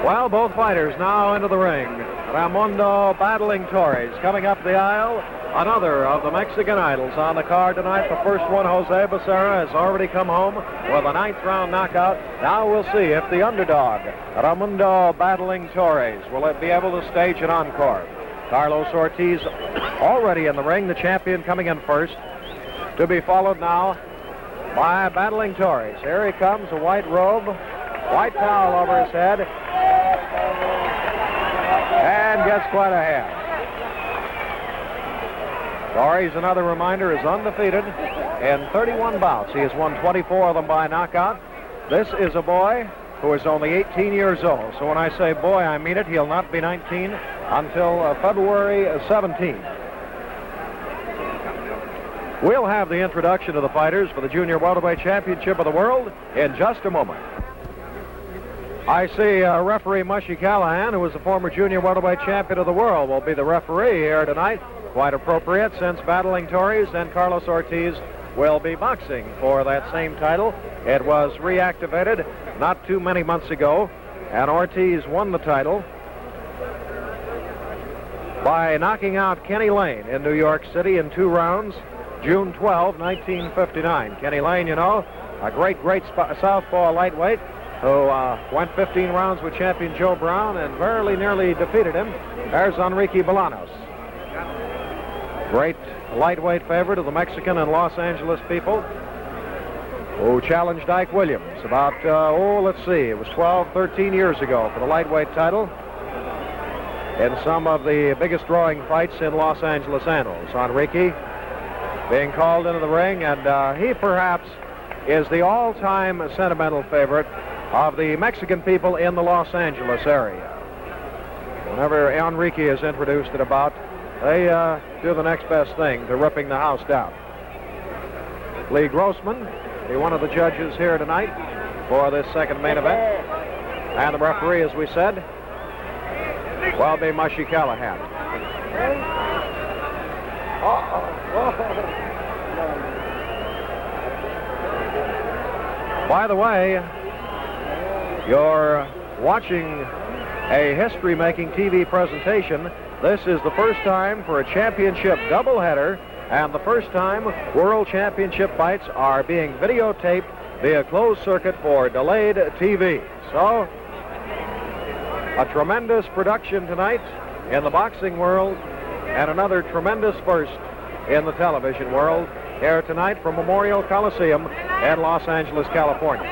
Well, both fighters now into the ring. Raimundo battling Torres. Coming up the aisle, another of the Mexican idols on the card tonight. The first one, Jose Becerra, has already come home with a 9th round knockout. Now we'll see if the underdog, Raimundo battling Torres, will it be able to stage an encore. Carlos Ortiz already in the ring, the champion coming in first, to be followed now by battling Torres. Here he comes, a white robe, white towel over his head, and gets quite a hand. Torres, another reminder, is undefeated in 31 bouts. He has won 24 of them by knockout. This is a boy who is only 18 years old. So when I say boy, I mean it. He'll not be 19 until February 17th. We'll have the introduction of the fighters for the Junior Welterweight Championship of the World in just a moment. I see referee Mushy Callahan, who was the former Junior Welterweight Champion of the World, will be the referee here tonight. Quite appropriate, since battling Torres and Carlos Ortiz will be boxing for that same title. It was reactivated not too many months ago, and Ortiz won the title by knocking out Kenny Lane in New York City in 2 rounds, June 12, 1959. Kenny Lane, you know, a great southpaw lightweight who went 15 rounds with champion Joe Brown and very nearly defeated him. There's Enrique Bolanos. Great lightweight favorite of the Mexican and Los Angeles people, who challenged Ike Williams about, let's see, it was 12, 13 years ago for the lightweight title in some of the biggest drawing fights in Los Angeles annals. Enrique being called into the ring, and he perhaps is the all-time sentimental favorite of the Mexican people in the Los Angeles area. Whenever Enrique is introduced at a bout, they do the next best thing to ripping the house down. Lee Grossman, one of the judges here tonight for this second main event. And the referee, as we said, will be Mushy Callahan. By the way, you're watching a history-making TV presentation. This is the first time for a championship doubleheader, and the first time World Championship fights are being videotaped via closed circuit for delayed TV. So, a tremendous production tonight in the boxing world, and another tremendous first in the television world here tonight from Memorial Coliseum in Los Angeles, California.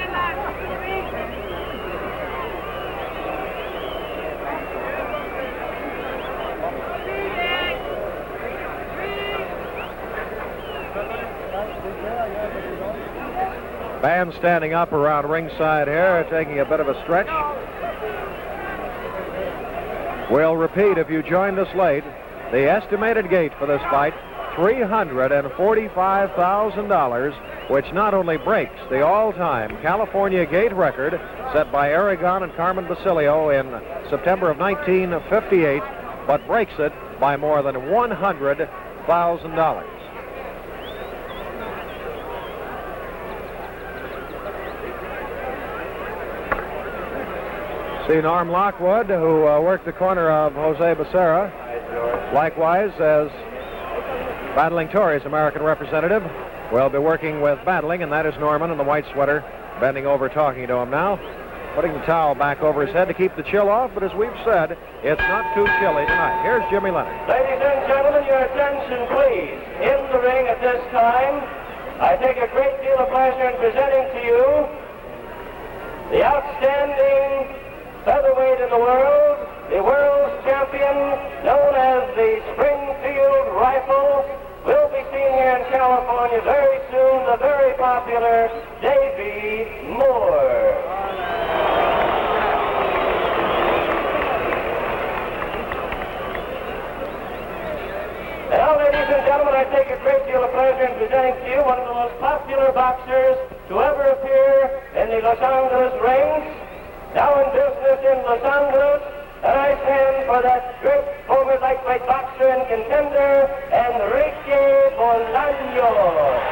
Fans standing up around ringside here, taking a bit of a stretch. We'll repeat, if you joined us late, the estimated gate for this fight, $345,000, which not only breaks the all-time California gate record set by Aragon and Carmen Basilio in September of 1958, but breaks it by more than $100,000. See Norm Lockwood, who worked the corner of Jose Becerra, likewise as battling Torres, American representative, will be working with battling, and that is Norman in the white sweater, bending over talking to him now, putting the towel back over his head to keep the chill off, but as we've said, it's not too chilly tonight. Here's Jimmy Leonard. Ladies and gentlemen, your attention please. In the ring at this time, I take a great deal of pleasure in presenting to you the outstanding featherweight in the world's champion, known as the Springfield Rifle, will be seen here in California very soon, the very popular Davy Moore. And now, ladies and gentlemen, I take a great deal of pleasure in presenting to you one of the most popular boxers to ever appear in the Los Angeles rings. Now in business in Los Angeles, and I stand for that great former lightweight boxer and contender, Enrique Bolaños.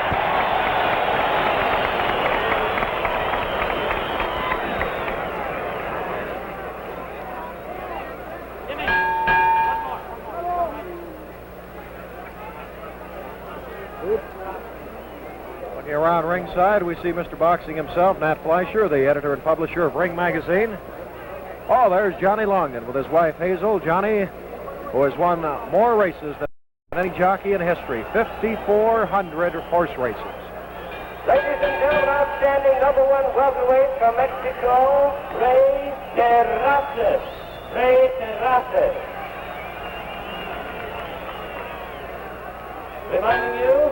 around ringside, we see Mr. Boxing himself, Nat Fleischer, the editor and publisher of Ring Magazine. Oh, there's Johnny Longden with his wife Hazel. Johnny, who has won more races than any jockey in history, 5,400 horse races. Ladies and gentlemen, outstanding number 1 welterweight from Mexico, Rey Terrazas. Rey Terrazas. Reminding you,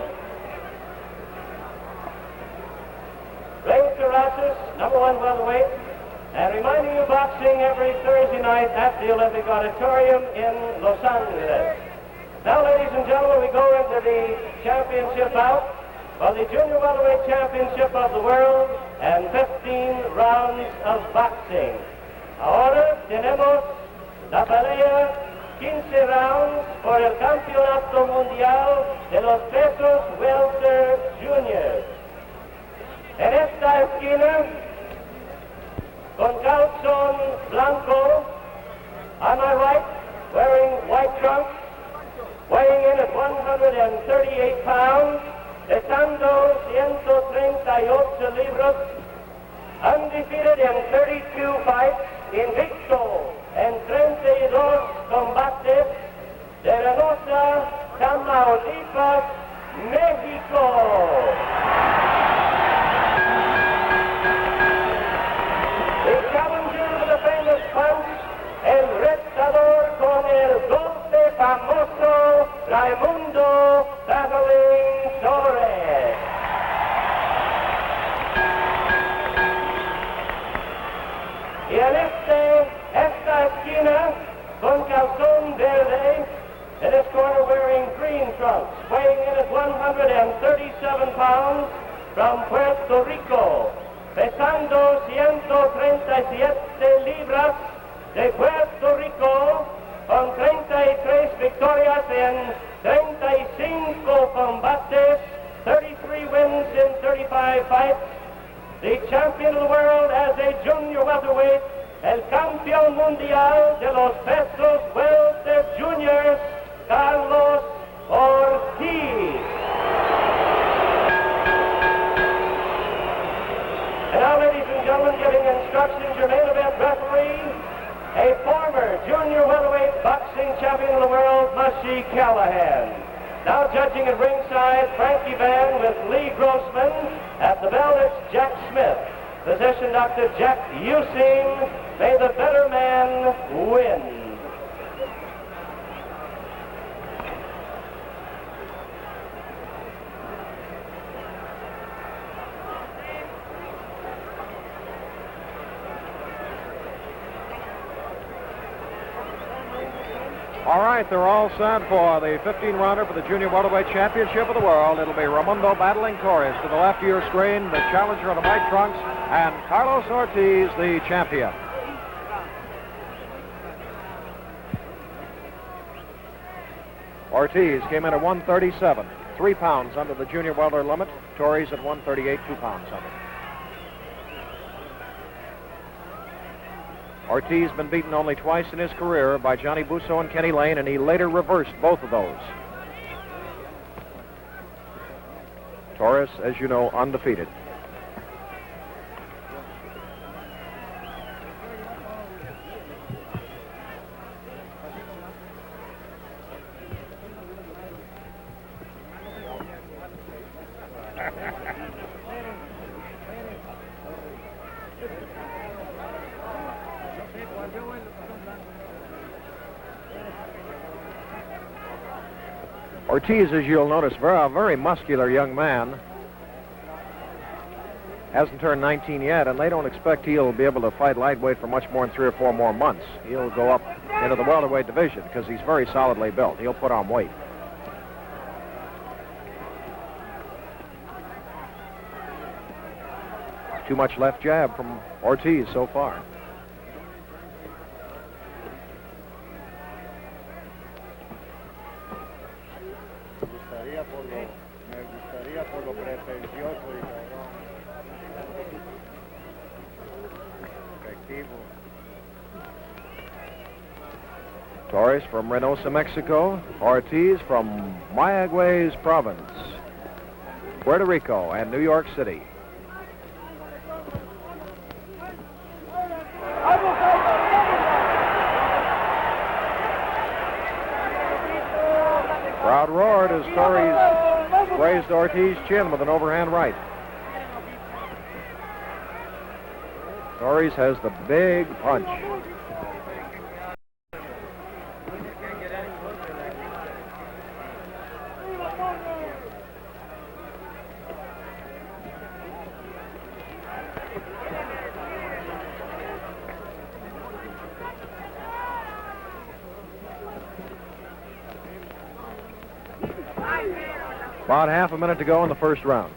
Rey Terrazas, number 1 welterweight, and reminding you boxing every Thursday night at the Olympic Auditorium in Los Angeles. Now, ladies and gentlemen, we go into the championship bout for the Junior Welterweight Championship of the World and 15 rounds of boxing. Ahora tenemos la pelea 15 rounds por el Campeonato Mundial de los Pesos Welter Juniors. En esta esquina, con calzón blanco, on my right, wearing white trunks, weighing in at 138 pounds, pesando 138 libras, undefeated in 32 fights, invicto en 32 combates, de Reynosa, Tamaulipas, México. The challenger to the famous punch, el retador con el golpe famoso, Raimundo Torres. Y en esta esquina, con calzón verde, in his corner wearing green trunks, weighing in at 137 pounds, from Puerto Rico, pesando 137 libras, de Puerto Rico, con 33 victorias en 35 combates, 33 wins in 35 fights, the champion of the world as a junior welterweight, el campeón mundial de los pesos welter juniors, Carlos Ortiz. And now, ladies and gentlemen, giving instructions, your main event referee, a former junior welterweight boxing champion of the world, Mushy Callahan. Now judging at ringside, Frankie Van with Lee Grossman. At the bell, it's Jack Smith. Physician Dr. Jack Using. May the better man win. All right, they're all set for the 15-rounder for the Junior Welterweight Championship of the World. It'll be Raimundo battling Torres. To the left of your screen, the challenger in the white trunks, and Carlos Ortiz, the champion. Ortiz came in at 137, 3 pounds under the junior welter limit. Torres at 138, 2 pounds under. Ortiz been beaten only twice in his career by Johnny Busso and Kenny Lane, and he later reversed both of those. Torres, as you know, undefeated. Ortiz, as you'll notice, a very muscular young man. Hasn't turned 19 yet, and they don't expect he'll be able to fight lightweight for much more than 3 or 4 more months. He'll go up into the welterweight division because he's very solidly built. He'll put on weight. Too much left jab from Ortiz so far. Torres from Reynosa, Mexico. Ortiz from Mayagüez province. Puerto Rico and New York City. Crowd roared as Torres grazed Ortiz's chin with an overhand right. Torres has the big punch. About half a minute to go in the first round.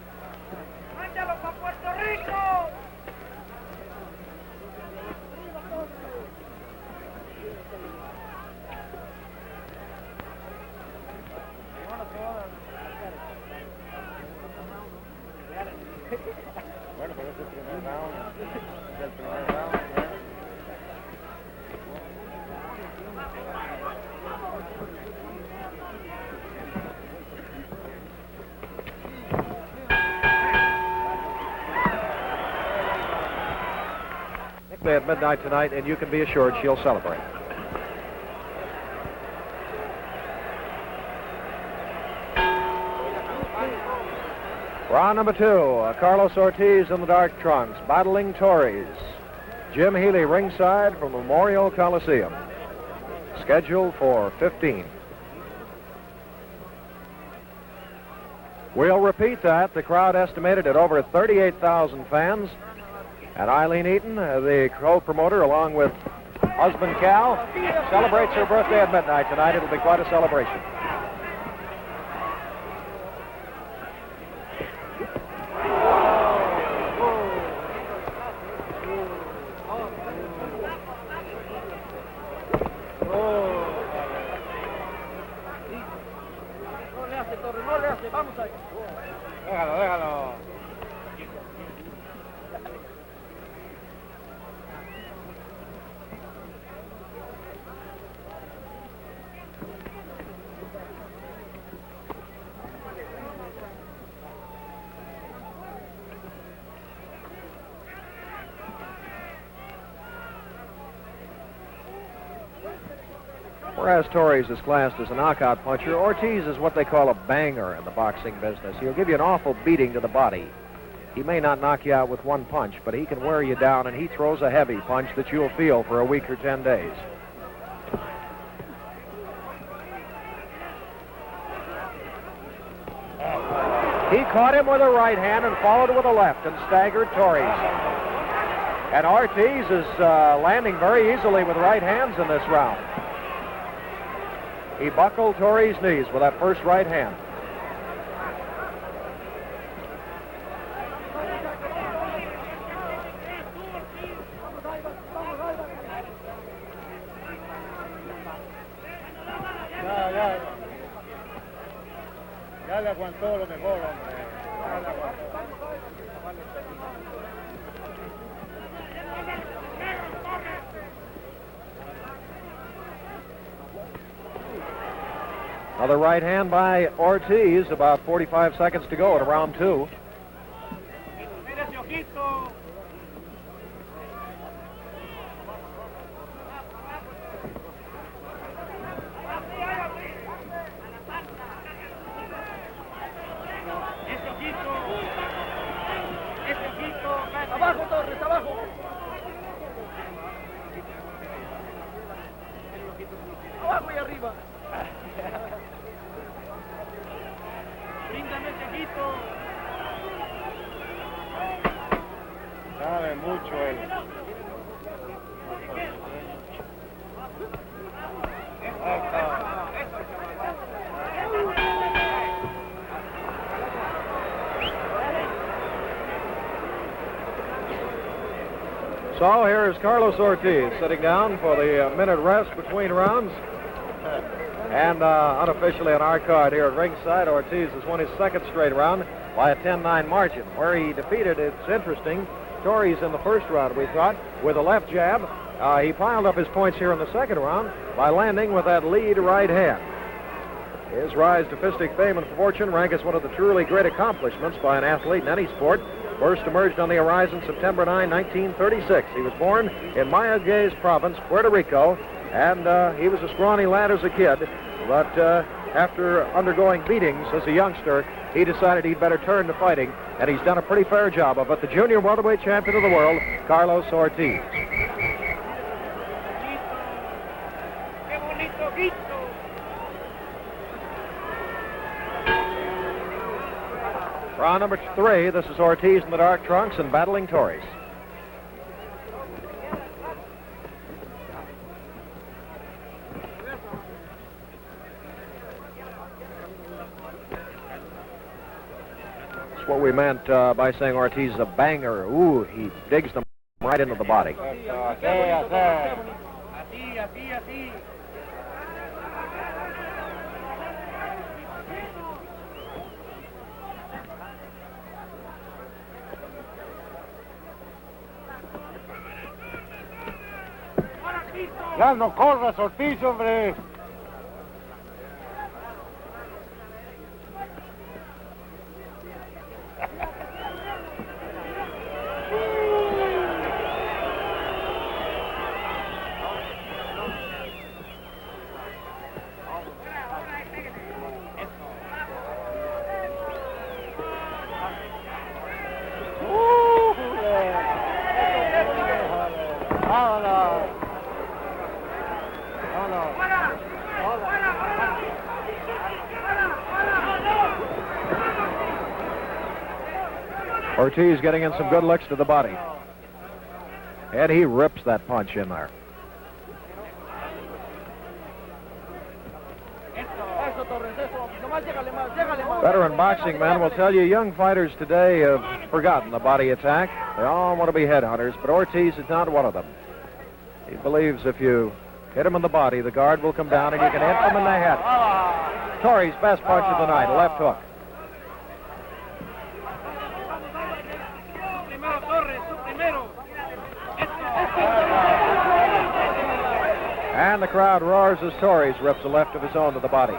At midnight tonight, and you can be assured she'll celebrate. Round number 2, Carlos Ortiz in the dark trunks, battling Torres. Jim Healy ringside from Memorial Coliseum. Scheduled for 15. We'll repeat that. The crowd estimated at over 38,000 fans. And Eileen Eaton, the co-promoter, along with husband Cal, celebrates her birthday at midnight tonight. It'll be quite a celebration. Déjalo. Whereas Torres is classed as a knockout puncher, Ortiz is what they call a banger in the boxing business. He'll give you an awful beating to the body. He may not knock you out with one punch, but he can wear you down, and he throws a heavy punch that you'll feel for a week or 10 days. He caught him with a right hand and followed with a left and staggered Torres. And Ortiz is landing very easily with right hands in this round. He buckled Torres' knees with that first right hand. Ya le aguantó lo mejor, hombre. Ya le aguantó. Another right hand by Ortiz, about 45 seconds to go in round 2. Abajo, Torres, abajo. Abajo y arriba. Bríndame, chiquito. Sabe mucho él. So here is Carlos Ortiz sitting down for the minute rest between rounds. And unofficially on our card here at ringside, Ortiz has won his second straight round by a 10-9 margin. Where he defeated, it's interesting, Torres in the first round, we thought, with a left jab. He piled up his points here in the second round by landing with that lead right hand. His rise to fistic fame and fortune rank as one of the truly great accomplishments by an athlete in any sport. First emerged on the horizon September 9, 1936. He was born in Mayagüez province, Puerto Rico, and he was a scrawny lad as a kid, but after undergoing beatings as a youngster, he decided he'd better turn to fighting, and he's done a pretty fair job of it. The junior welterweight champion of the world, Carlos Ortiz. Round number 3, this is Ortiz in the dark trunks and battling Torres. That's what we meant by saying Ortiz is a banger. Ooh, he digs them right into the body. Ya no corras, Ortiz, hombre. Ortiz getting in some good licks to the body. And he rips that punch in there. Veteran boxing men will tell you young fighters today have forgotten the body attack. They all want to be headhunters, but Ortiz is not one of them. He believes if you hit him in the body, the guard will come down and you can hit him in the head. Torres' best punch of the night, a left hook. And the crowd roars as Torres rips a left of his own to the body.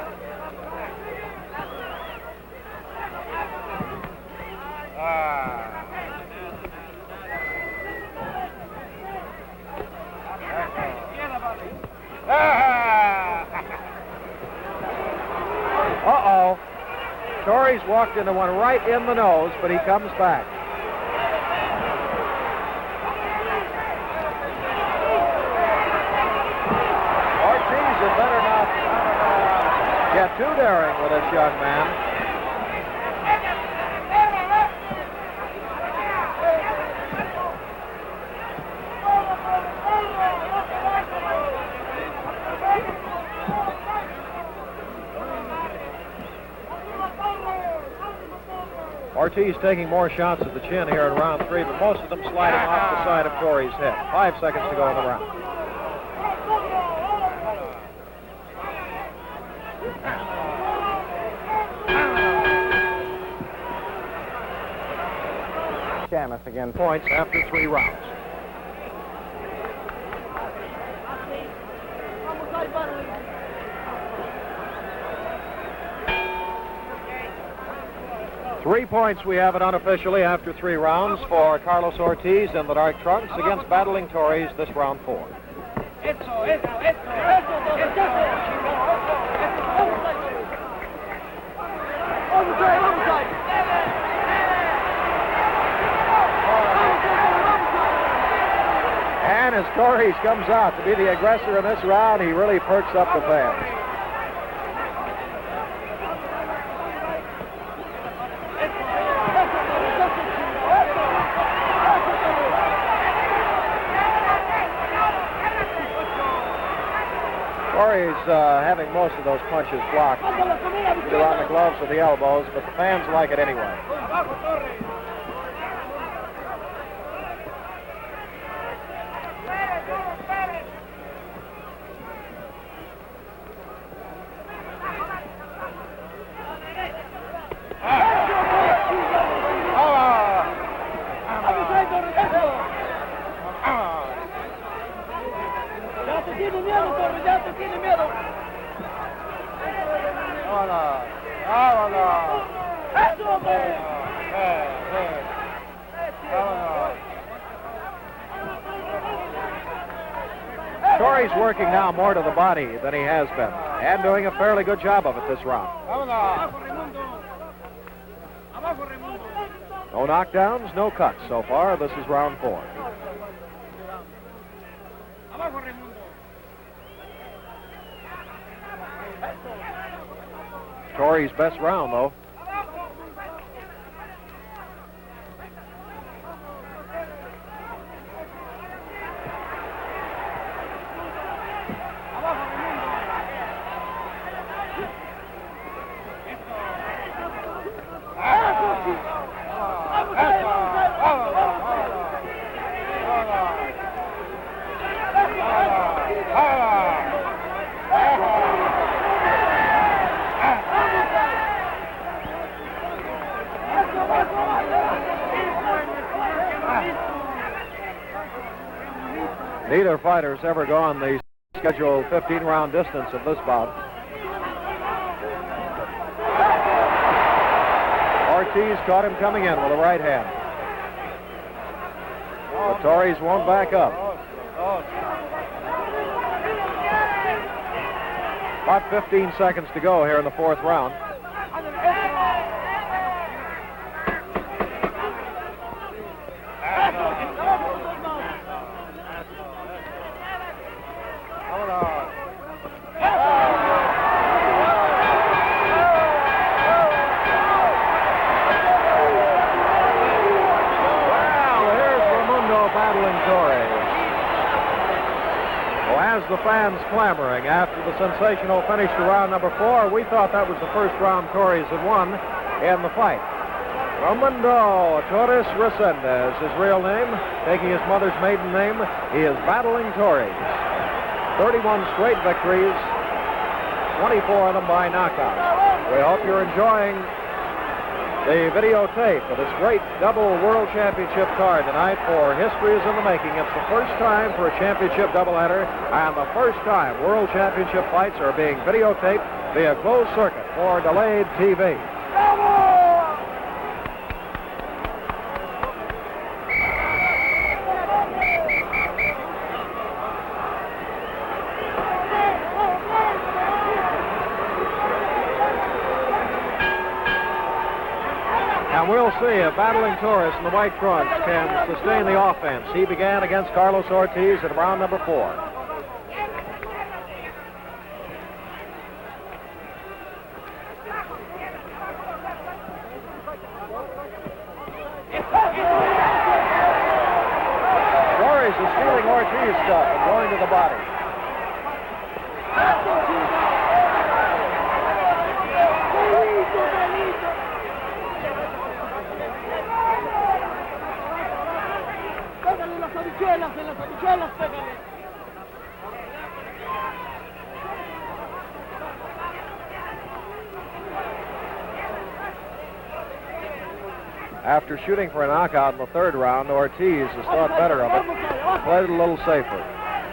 Uh-oh. Torres walked into one right in the nose, but he comes back. Ortiz had better not get too daring with this young man. Ortiz taking more shots at the chin here in round 3, but most of them sliding off the side of Torres' head. 5 seconds to go in the round. Camus again. Points after 3 rounds. Three points we have it unofficially after 3 rounds for Carlos Ortiz in the dark trunks against battling Torres, this round 4. And as Torres comes out to be the aggressor in this round, he really perks up the fans. Torres having most of those punches blocked, either on the gloves or the elbows, but the fans like it anyway. Vámonos. Vámonos. Vámonos. Torres working now more to the body than he has been, and doing a fairly good job of it this round. Vámonos. No knockdowns, no cuts so far. This is round 4. Torres' best round, though. Neither fighter's ever gone the scheduled 15-round distance of this bout. Ortiz caught him coming in with a right hand. But Torres won't back up. About 15 seconds to go here in the 4th round. The fans clamoring after the sensational finish to round number 4. We thought that was the first round Torres had won in the fight. Raimundo Torres Resendez, his real name, taking his mother's maiden name. He is battling Torres. 31 straight victories, 24 of them by knockout. We hope you're enjoying the videotape of this great double world championship card tonight. For history is in the making. It's the first time for a championship doubleheader, and the first time world championship fights are being videotaped via closed circuit for delayed TV. And we'll see if battling Torres in the white trunks can sustain the offense. He began against Carlos Ortiz in round number 4. Torres is stealing Ortiz stuff and going to the body. After shooting for a knockout in the 3rd round, Ortiz has thought better of it. Played it a little safer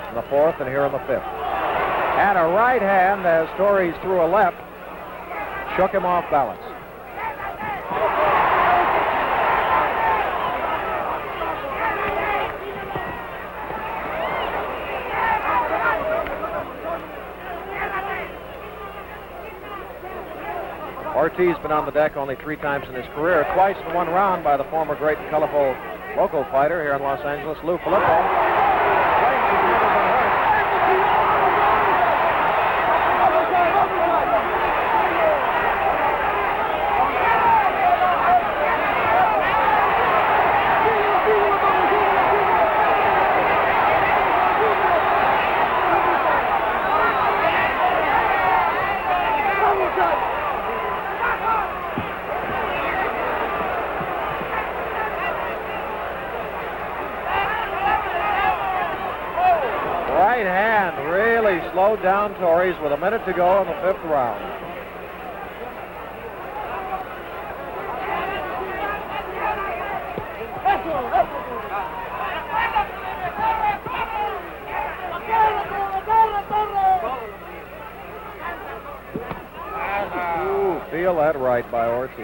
in the 4th and here in the 5th. And a right hand as Torres threw a left, shook him off balance. Ortiz been on the deck only 3 times in his career, twice in 1 round by the former great and colorful local fighter here in Los Angeles, Lou Filippo. Right hand really slowed down Torres with a minute to go in the 5th round. led right by Ortiz.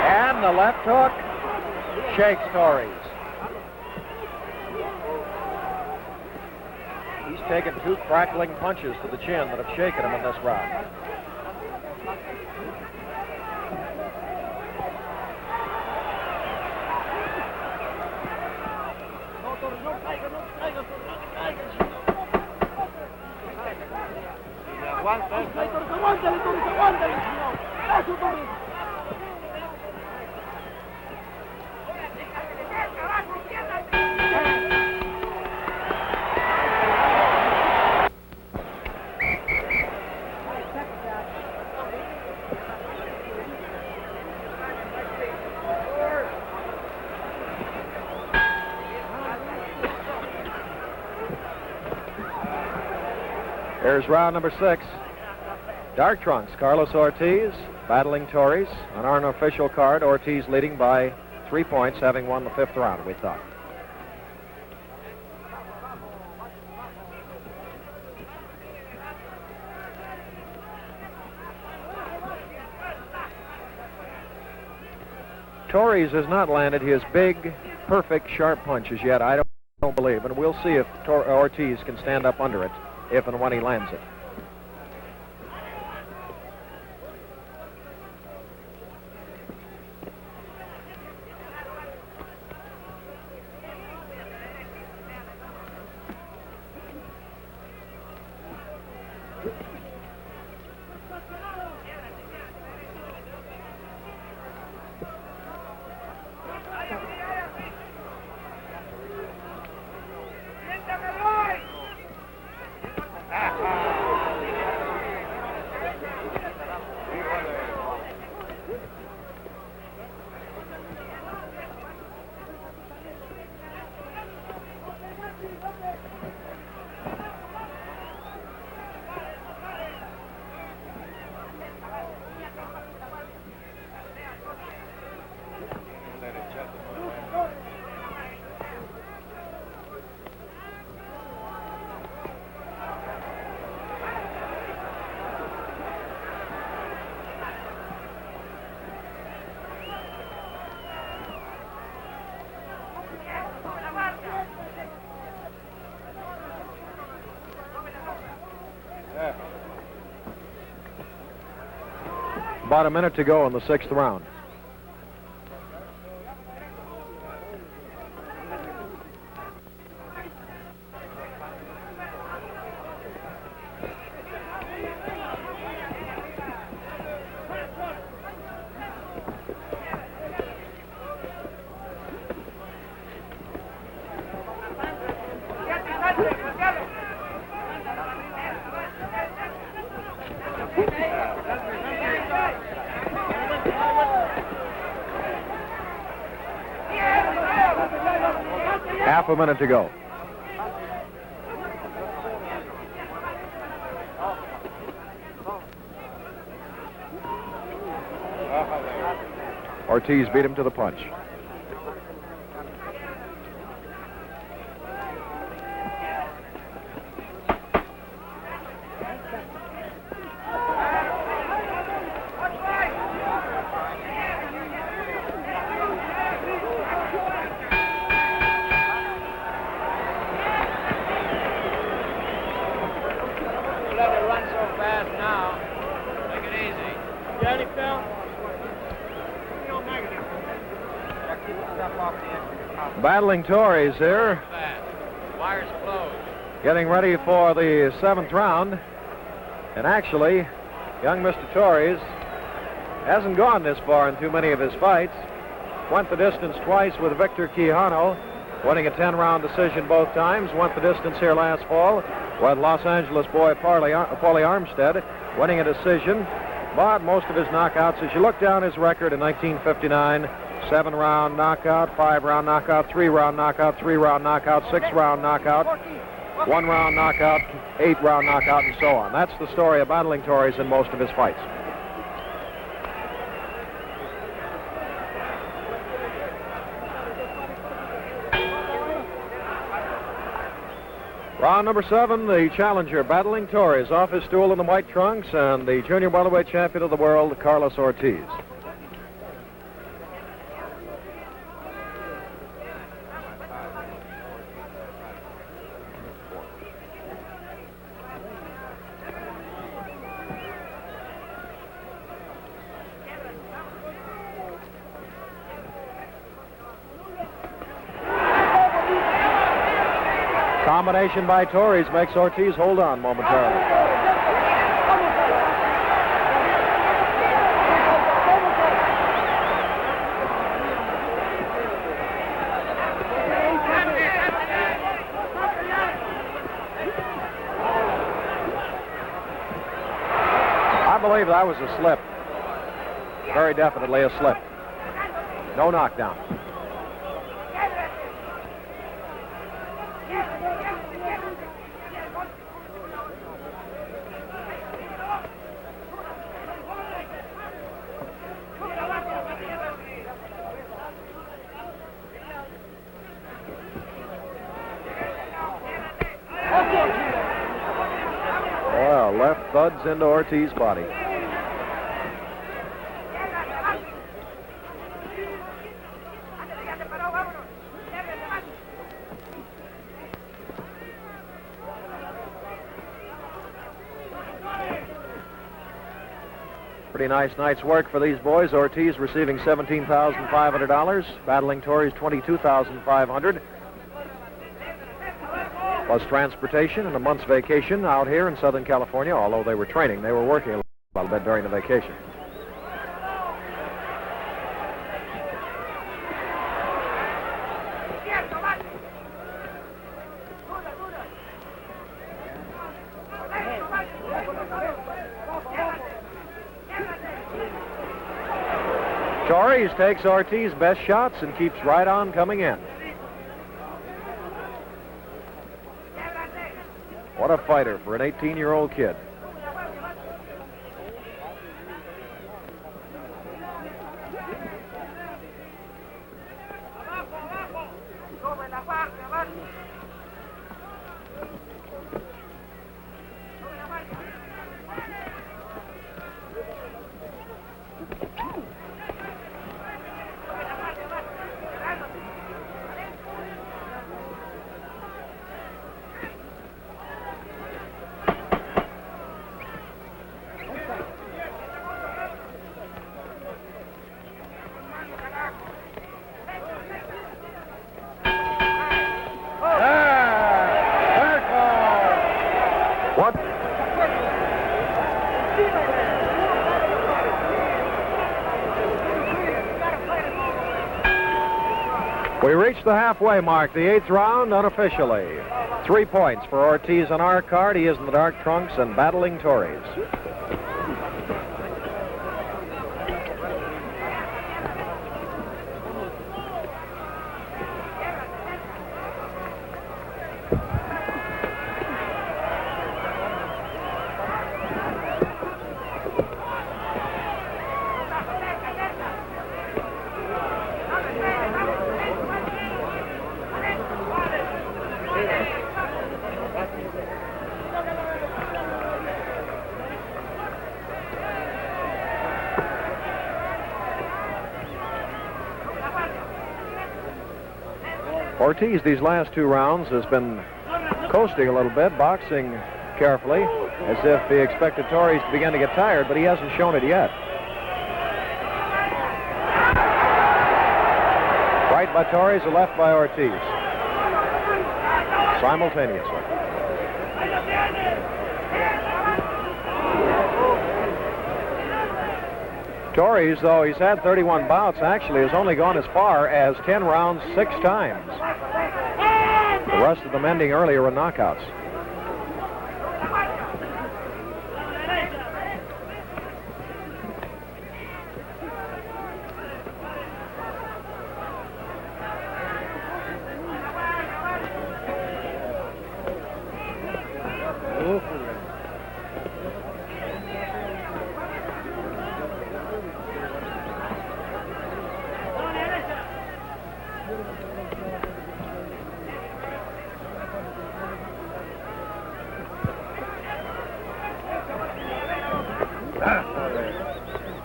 And the left hook shakes Torres. He's taken 2 crackling punches to the chin that have shaken him in this round. Here's round number 6. Dark trunks, Carlos Ortiz battling Torres. On our unofficial card, Ortiz leading by 3 points, having won the 5th round, we thought. Torres has not landed his big, perfect, sharp punches yet, I don't believe, and we'll see if Ortiz can stand up under it, if and when he lands it. About a minute to go in the 6th round. Half a minute to go. Ortiz beat him to the punch. Battling Torres here. Wires closed. Getting ready for the 7th round. And actually, young Mr. Torres hasn't gone this far in too many of his fights. Went the distance twice with Victor Quijano, winning a 10-round decision both times. Went the distance here last fall with Los Angeles boy Paulie Armstead, winning a decision. But most of his knockouts, as you look down his record in 1959, 7-round knockout, 5-round knockout, 3-round knockout, 3-round knockout, 6-round knockout, 1-round knockout, 8-round knockout, and so on. That's the story of battling Torres in most of his fights. Round number 7, the challenger battling Torres off his stool in the white trunks, and the junior welterweight champion of the world, Carlos Ortiz. Combination by Torres makes Ortiz hold on momentarily. I believe that was a slip. Very definitely a slip. No knockdown. Well, left thuds into Ortiz's body. Pretty nice night's work for these boys. Ortiz receiving $17,500, battling Torres $22,500. Plus transportation and a month's vacation out here in Southern California. Although they were training, they were working a little bit during the vacation. Torres takes Ortiz's best shots and keeps right on coming in. What a fighter for an 18-year-old kid. We reached the halfway mark, the 8th round unofficially. 3 points for Ortiz on our card. He is in the dark trunks and battling Torres. Ortiz, these last 2 rounds, has been coasting a little bit, boxing carefully, as if he expected Torres to begin to get tired, but he hasn't shown it yet. Right by Torres, a left by Ortiz. Simultaneously. Torres, though he's had 31 bouts, actually has only gone as far as 10 rounds 6 times. The rest of them ending earlier in knockouts.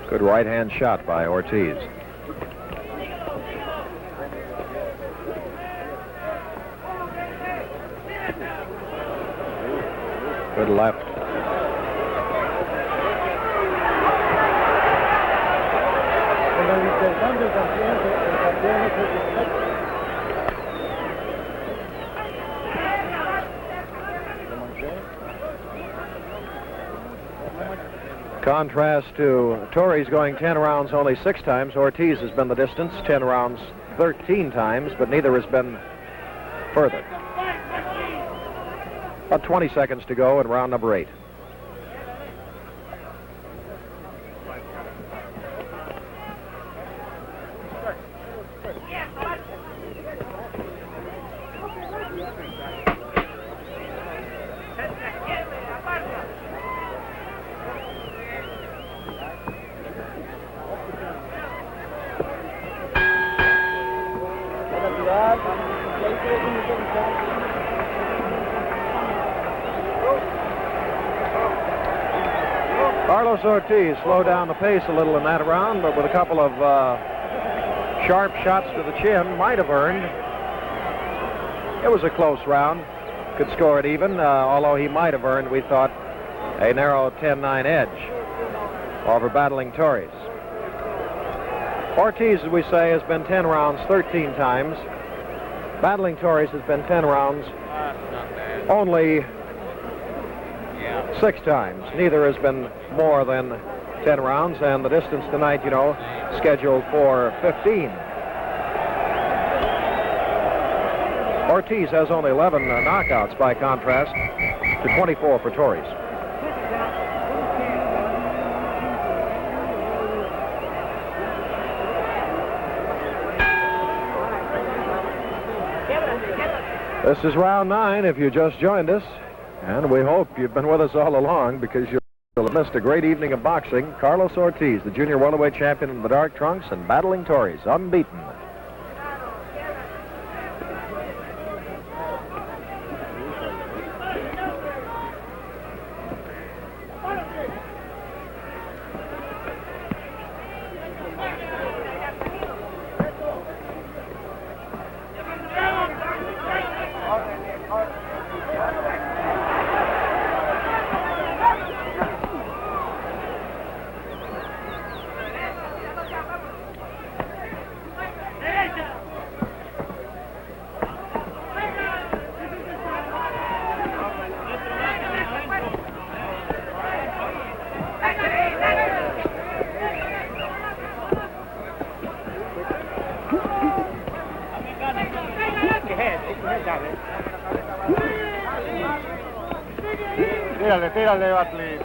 Good right-hand shot by Ortiz. Good left. Contrast to Torres going 10 rounds only 6 times. Ortiz has been the distance, 10 rounds 13 times, but neither has been further. About 20 seconds to go in round number 8. Carlos Ortiz slowed down the pace a little in that round, but with a couple of sharp shots to the chin, might have earned. It was a close round. Could score it even, although he might have earned, we thought, a narrow 10-9 edge over battling Torres. Ortiz, as we say, has been 10 rounds 13 times. Battling Torres has been 10 rounds only 6 times. Neither has been more than 10 rounds, and the distance tonight, you know, scheduled for 15. Ortiz has only 11 knockouts, by contrast, to 24 for Torres. This is round 9 if you just joined us, and we hope you've been with us all along, because you'll have missed a great evening of boxing. Carlos Ortiz, the junior welterweight champion in the dark trunks, and battling Torres, unbeaten. Tírale, Batley.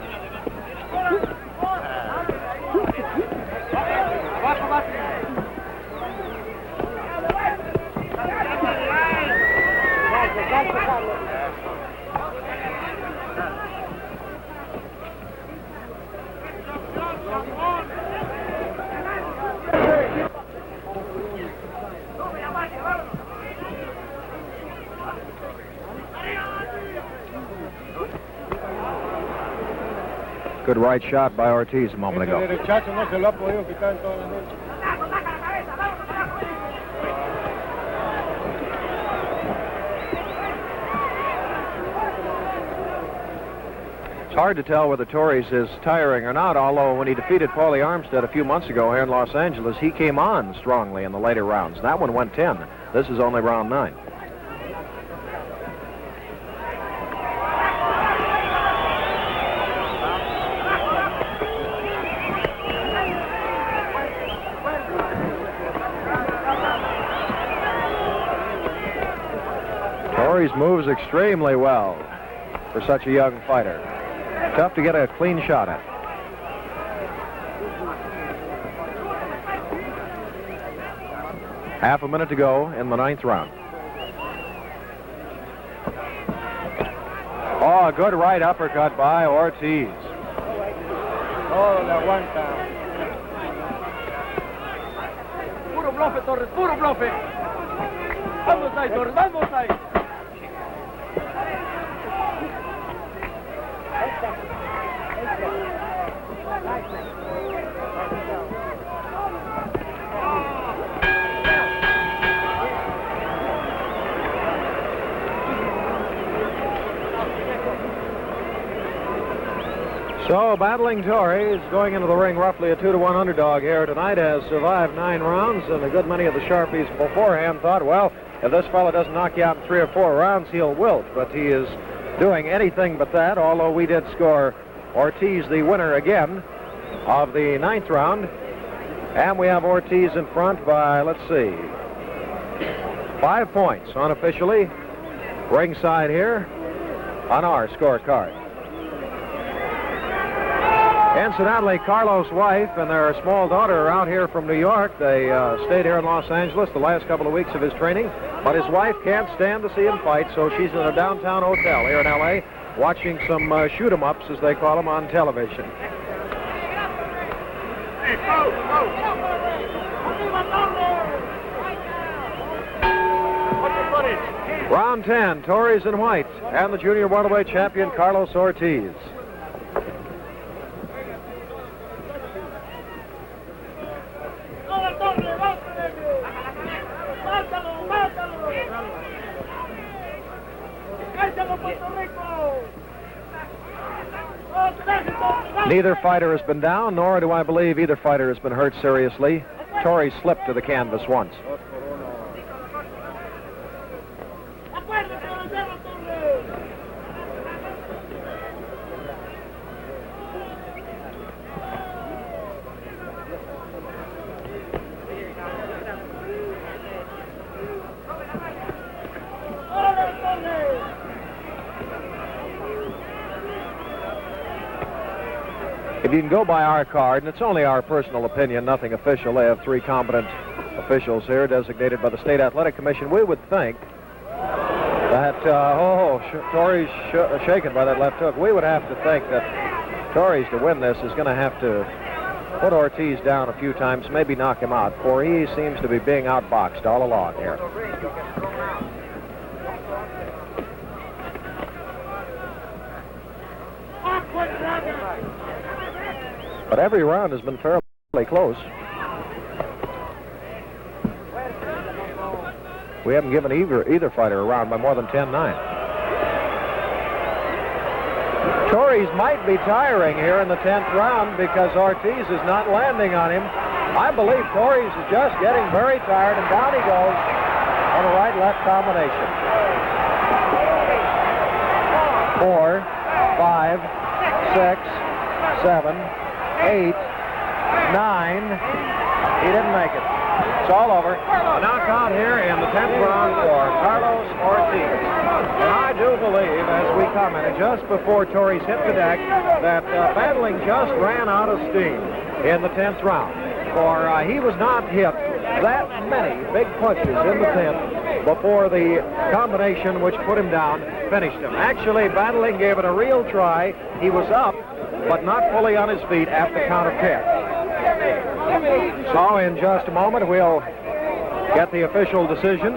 Abajo, Batley. Good right shot by Ortiz a moment ago. It's hard to tell whether Torres is tiring or not, although when he defeated Paulie Armstead a few months ago here in Los Angeles, he came on strongly in the later rounds. That one went 10. This is only round 9. Torres moves extremely well for such a young fighter. Tough to get a clean shot at. Half a minute to go in the 9th round. Oh, a good right uppercut by Ortiz. Oh, le aguanta. Puro blofe, Torres, puro blofe. Vamos ahí, Torres, vamos ahí. So, battling Torres, going into the ring roughly a 2-1 underdog here tonight, has survived 9 rounds, and a good many of the Sharpies beforehand thought, well, if this fellow doesn't knock you out in 3 or 4 rounds, he'll wilt. But he is doing anything but that, although we did score Ortiz the winner again of the 9th round. And we have Ortiz in front by, let's see, 5 points unofficially, ringside here on our scorecard. Incidentally, Carlos' wife and their small daughter are out here from New York. They stayed here in Los Angeles the last couple of weeks of his training, but his wife can't stand to see him fight, so she's in a downtown hotel here in L.A. watching some shoot-em-ups, as they call them, on television. Round 10, Torres in white, and the junior welterweight champion, Carlos Ortiz. Neither fighter has been down, nor do I believe either fighter has been hurt seriously. Torres slipped to the canvas once. If you can go by our card, and it's only our personal opinion, nothing official, they have 3 competent officials here designated by the State Athletic Commission, we would think that, Torres shaken by that left hook. We would have to think that Torres, to win this, is going to have to put Ortiz down a few times, maybe knock him out, for he seems to be being outboxed all along here. But every round has been fairly close. We haven't given either fighter a round by more than 10-9. Torres might be tiring here in the 10th round because Ortiz is not landing on him. I believe Torres is just getting very tired, and down he goes on a right-left combination. 4, 5, 6, 7, 8, 9. He didn't make it. It's all over. A knockout here in the 10th round for Carlos Ortiz. And I do believe, as we commented just before Torres hit the deck, that battling just ran out of steam in the 10th round. For he was not hit that many big punches in the 10th before the combination which put him down finished him. Actually, battling gave it a real try. He was up, but not fully on his feet at the count of 10. So in just a moment, we'll get the official decision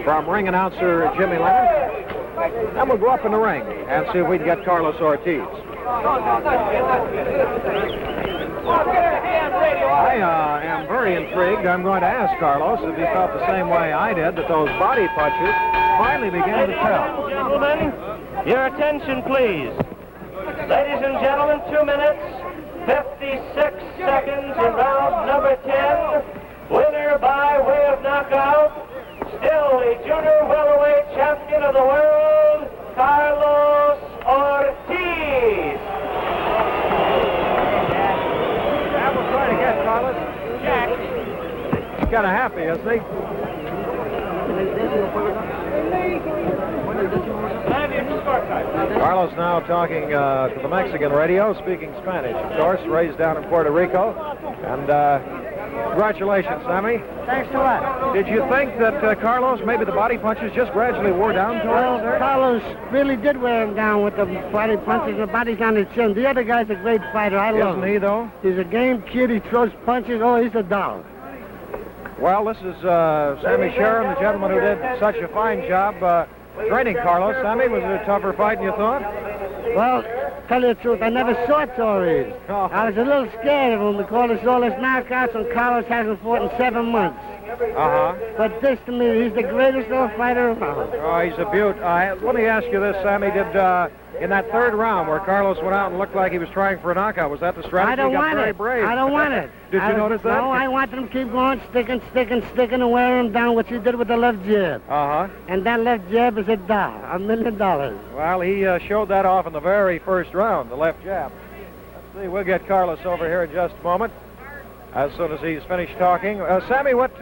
from ring announcer Jimmy Lennon, and we'll go up in the ring and see if we can get Carlos Ortiz. I am very intrigued. I'm going to ask Carlos if he felt the same way I did, that those body punches finally began to tell. Gentlemen, your attention, please. Ladies and gentlemen, 2 minutes, 56 seconds in round number 10. Winner by way of knockout, still the junior welterweight champion of the world, Carlos Ortiz. That was trying to get Carlos. He's kind of happy, isn't he? Carlos now talking to the Mexican radio, speaking Spanish, of course, raised down in Puerto Rico. And congratulations, Sammy. Thanks a lot. Did you think that Carlos, maybe the body punches just gradually wore down to Well, him? Carlos really did wear him down with the body punches. The body's on his chin. The other guy's a great fighter. I love him. Isn't he, though? He's a game kid. He throws punches. Oh, he's a doll. Well, this is Sammy Sharon, the gentleman who did such a fine job training Carlos. Sammy, was it a tougher fight than you thought? Well, tell you the truth, I never saw Torres. Oh. I was a little scared of him because it's all his knockouts and Carlos hasn't fought in 7 months. Uh-huh. But this, to me, he's the greatest little fighter around. Oh, he's a beaut. Let me ask you this, Sammy. Did in that third round where Carlos went out and looked like he was trying for a knockout, was that the strategy? I don't He got want very it. brave. I don't want it. Did you notice that? No, I want him to keep going, sticking, and wearing him down, which he did with the left jab. Uh-huh. And that left jab is $1 million. Well, he showed that off in the very first round, the left jab. Let's see, we'll get Carlos over here in just a moment, as soon as he's finished talking. Sammy, what's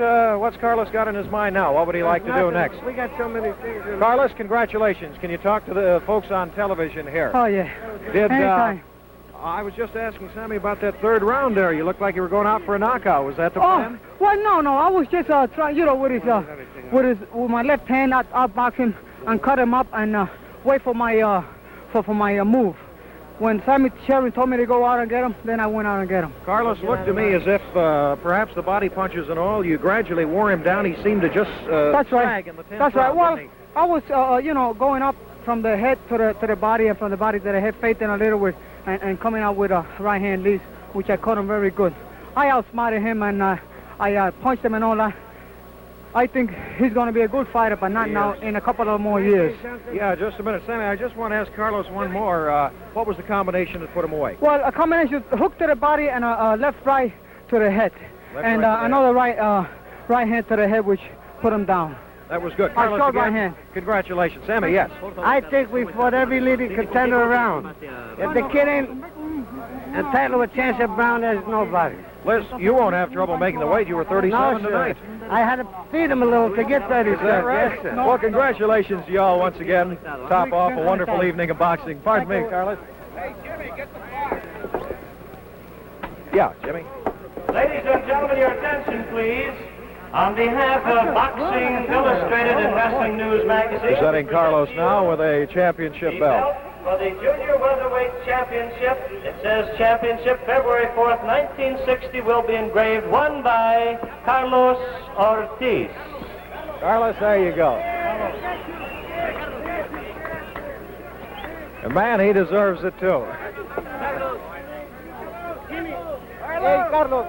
Carlos got in his mind now? What would he like to do next? We got so many things. Carlos, congratulations. Can you talk to the folks on television here? Oh, yeah. Anytime. I was just asking Sammy about that third round there. You looked like you were going out for a knockout. Was that the Oh, plan? well, no. I was just trying, with my left hand, outbox him and cut him up and wait for my move. When Sammy Sherry told me to go out and get him, then I went out and get him. Carlos looked to me as if perhaps the body punches and all, you gradually wore him down. He seemed to just That's right. sag in the 10th That's right. round, Well, didn't he? I was, going up from the head to the body and from the body to the head, fainting a little bit and coming out with a right hand lead, which I caught him very good. I outsmarted him and I punched him and all that. I think he's going to be a good fighter, but not now, in a couple of more years. Yeah, just a minute. Sammy, I just want to ask Carlos one more. What was the combination that put him away? Well, a combination hook to the body and a left-right to the head. Left, and right to the another right hand to the head, which put him down. That was good. I Carlos, showed my again, hand. Congratulations. Sammy, yes. I think we fought every leading contender around. If the kid ain't entitled to a chance at Brown, there's nobody. Liz, you won't have trouble making the weight. You were 37 No, tonight. sir. I had to feed him a little to get 37. Is that right? Yes, sir. Well, congratulations to y'all once again. Top off a wonderful evening of boxing. Pardon me, Carlos. Hey, Jimmy, get the flag. Yeah, Jimmy. Ladies and gentlemen, your attention, please. On behalf of Boxing Illustrated and Wrestling News Magazine, Presenting Carlos now with a championship the belt. for the Junior Welterweight Championship. It says Championship February 4th, 1960 will be engraved, won by Carlos Ortiz. Carlos, there you go. And man, he deserves it too. Hey, Carlos.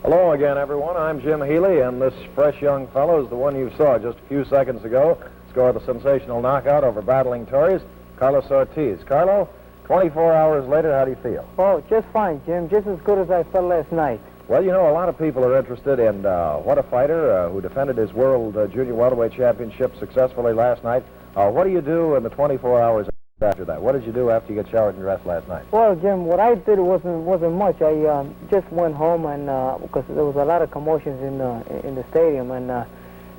Hello again, everyone. I'm Jim Healy, and this fresh young fellow is the one you saw just a few seconds ago. Scored the sensational knockout over battling Torres, Carlos Ortiz. Carlo, 24 hours later, how do you feel? Oh, just fine, Jim. Just as good as I felt last night. Well, you know, a lot of people are interested in what a fighter who defended his World Junior Welterweight Championship successfully last night. What do you do in the 24 hours after that? What did you do after you got showered and dressed last night? Well, Jim, what I did wasn't much. I just went home and because there was a lot of commotions in the stadium, and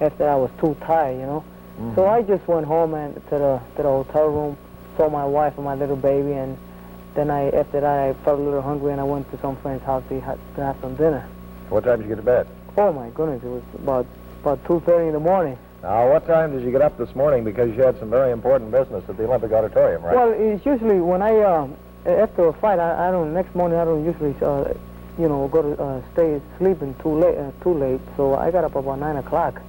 after I was too tired, you know. Mm-hmm. So I just went home and to the hotel room, saw my wife and my little baby, and then after that I felt a little hungry and I went to some friend's house to have some dinner. What time did you get to bed? Oh my goodness, it was about 2:30 in the morning. Now, what time did you get up this morning? Because you had some very important business at the Olympic Auditorium, right? Well, it's usually when I after a fight, I don't. Next morning, I don't usually go to stay sleeping too late. So I got up about 9 o'clock.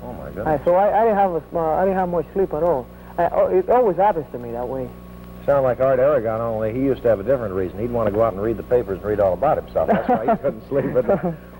Oh my goodness! So I didn't have much sleep at all. It always happens to me that way. Sound like Art Aragon, only he used to have a different reason. He'd want to go out and read the papers and read all about himself. That's why he couldn't sleep.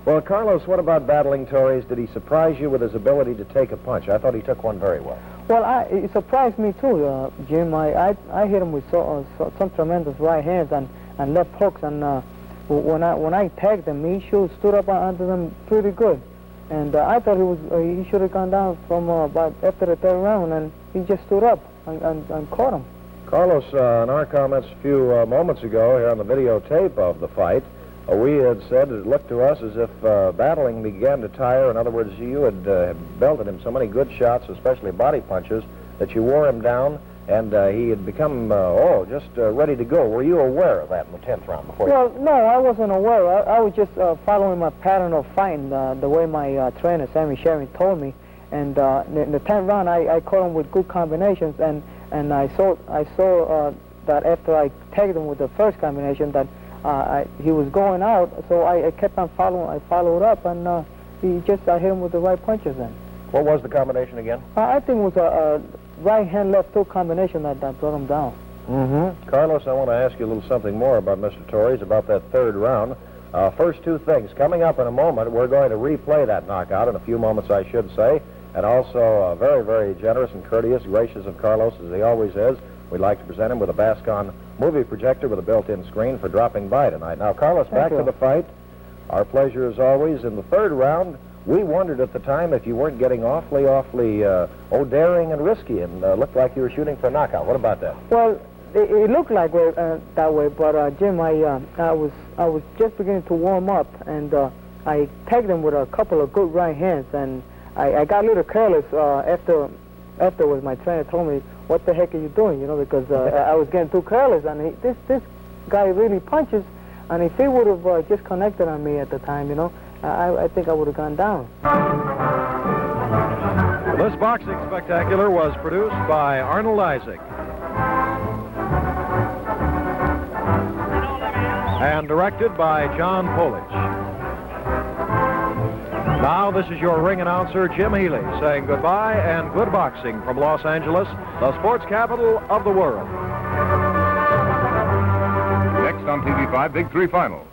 Well, Carlos, what about battling Torres? Did he surprise you with his ability to take a punch? I thought he took one very well. Well, it surprised me too, Jim. I hit him with some tremendous right hands and left hooks, and when I tagged him, he stood up under them pretty good. And I thought he should have gone down from about after the third round, and he just stood up and caught him. Carlos, in our comments a few moments ago here on the videotape of the fight, we had said it looked to us as if battling began to tire. In other words, you had belted him so many good shots, especially body punches, that you wore him down, and he had become just ready to go. Were you aware of that in the 10th round before? Well, no, I wasn't aware. I was just following my pattern of fighting, the way my trainer, Sammy Sherry, told me. And in the 10th round, I caught him with good combinations, and I saw that after I tagged him with the first combination that he was going out, so I kept on following. I followed up, and I hit him with the right punches then. What was the combination again? I think it was a right hand left hook combination that brought him down. Carlos, I want to ask you a little something more about Mr. Torres, about that third round. First two things. Coming up in a moment, we're going to replay that knockout in a few moments, I should say. And also, very, very generous and courteous, gracious of Carlos, as he always is. We'd like to present him with a Bascon movie projector with a built-in screen for dropping by tonight. Now, Carlos, back to the fight. Our pleasure as always. In the third round, we wondered at the time if you weren't getting awfully, daring and risky, and looked like you were shooting for a knockout. What about that? Well, it looked like that way, but Jim, I was just beginning to warm up, and I tagged him with a couple of good right hands, and I got a little careless afterwards. My trainer told me, "What the heck are you doing?" You know, because I was getting too careless, and this guy really punches, and if he would have just connected on me at the time, you know, I think I would have gone down. This boxing spectacular was produced by Arnold Isaac and directed by John Polich. Now, this is your ring announcer, Jim Healy, saying goodbye and good boxing from Los Angeles, the sports capital of the world. Next on TV5, Big Three Final.